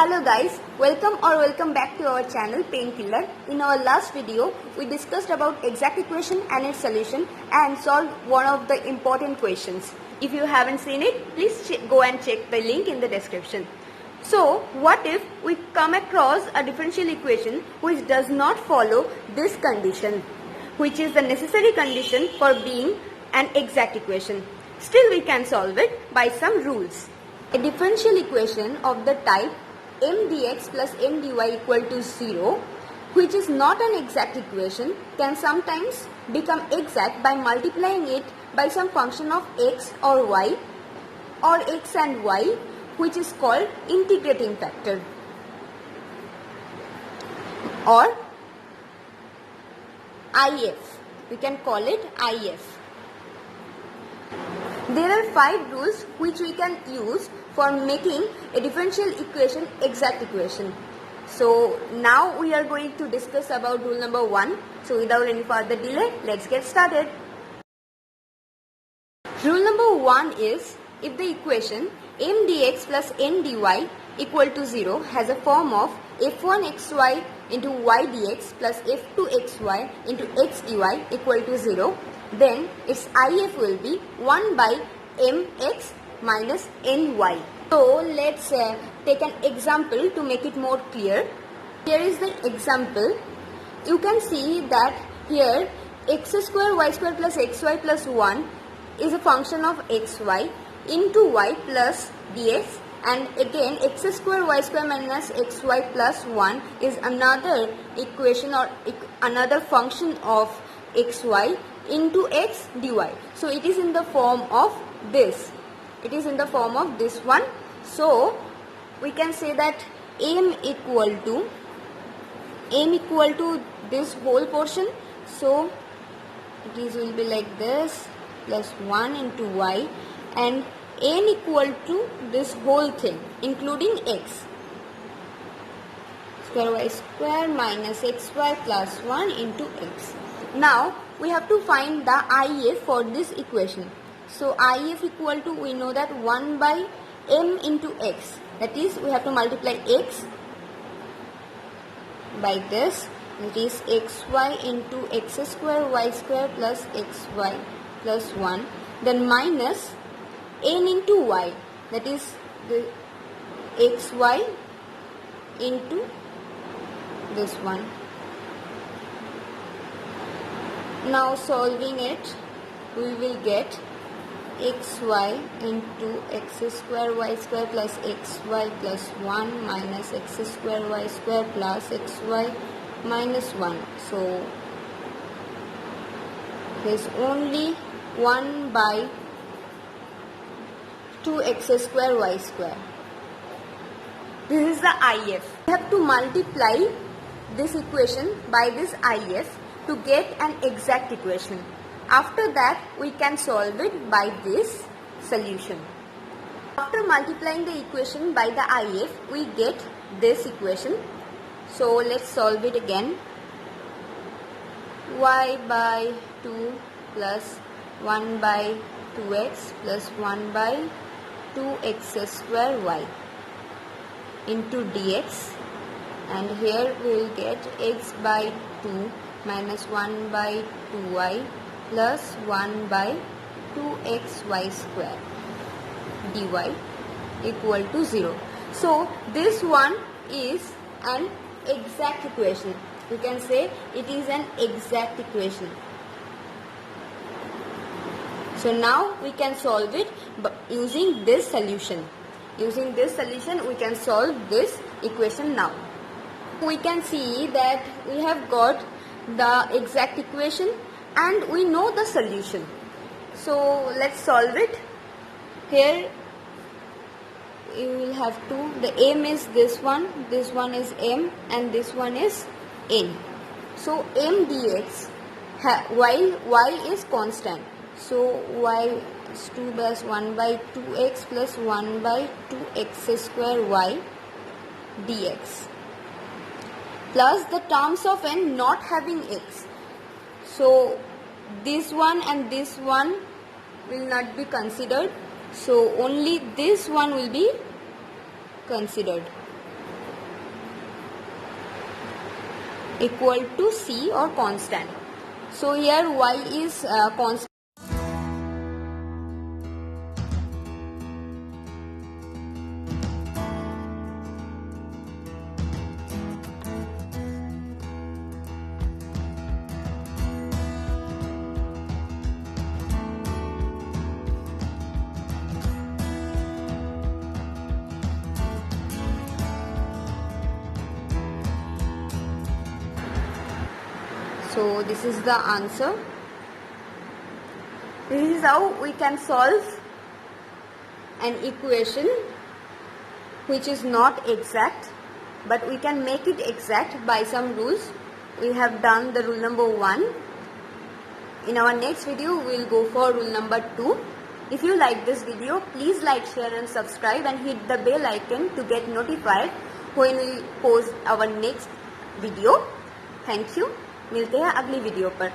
Hello guys, welcome back to our channel Painkiller. In our last video, we discussed about exact equation and its solution and solved one of the important questions. If you haven't seen it, please go and check the link in the description. So, what if we come across a differential equation which does not follow this condition, which is the necessary condition for being an exact equation? Still we can solve it by some rules. A differential equation of the type m dx plus m dy equal to 0, which is not an exact equation, can sometimes become exact by multiplying it by some function of x or y, or x and y, which is called integrating factor, or IF. We can call it IF. There are 5 rules which we can use for making a differential equation exact equation. So now we are going to discuss about rule number 1. So without any further delay, let's get started. Rule number 1 is, if the equation m dx plus n dy equal to 0 has a form of f1xy into y dx plus f2xy into x dy equal to 0, then its IF will be 1 by mx minus ny. So let's take an example to make it more clear. Here is the example. You can see that here x square y square plus xy plus 1 is a function of xy into y plus dx, and again x square y square minus xy plus 1 is another equation or another function of xy into x dy. So it is in the form of this. It is in the form of this one. So we can say that m equal to this whole portion. So it will be like this, plus 1 into y, and n equal to this whole thing including x, square y square minus xy plus 1 into x. Now we have to find the IF for this equation. So IF equal to, we know that 1 by m into x, that is we have to multiply x by this, it is xy into x square y square plus xy plus 1, then minus n into y, that is the xy into this one. Now solving it, we will get xy into x square y square plus xy plus 1 minus x square y square plus xy minus 1. So there is only 1 by 2x square y square. This is the IF. We have to multiply this equation by this IF to get an exact equation. After that, we can solve it by this solution. After multiplying the equation by the IF, we get this equation. So let's solve it again. Y by 2 plus 1 by 2x plus 1 by 2x square y into dx, and here we will get x by 2 minus 1 by 2y plus 1 by 2xy square dy equal to 0. So this one is an exact equation. You can say it is an exact equation. So now we can solve it using this solution. Using this solution we can solve this equation now. We can see that we have got the exact equation and we know the solution. So let's solve it. Here you will have to, the m is this one is m, and this one is n. So m dx, while y is constant, so y is 2 plus 1 by 2x plus 1 by 2x square y dx, plus the terms of n not having x. So this one and this one will not be considered. So only this one will be considered. equal to C or constant. So here y is constant. So this is the answer. This is how we can solve an equation which is not exact, but we can make it exact by some rules. We have done the rule number 1. In our next video, we will go for rule number 2. If you like this video, please like, share and subscribe and hit the bell icon to get notified when we post our next video. Thank you. मिलते हैं अगली video पर.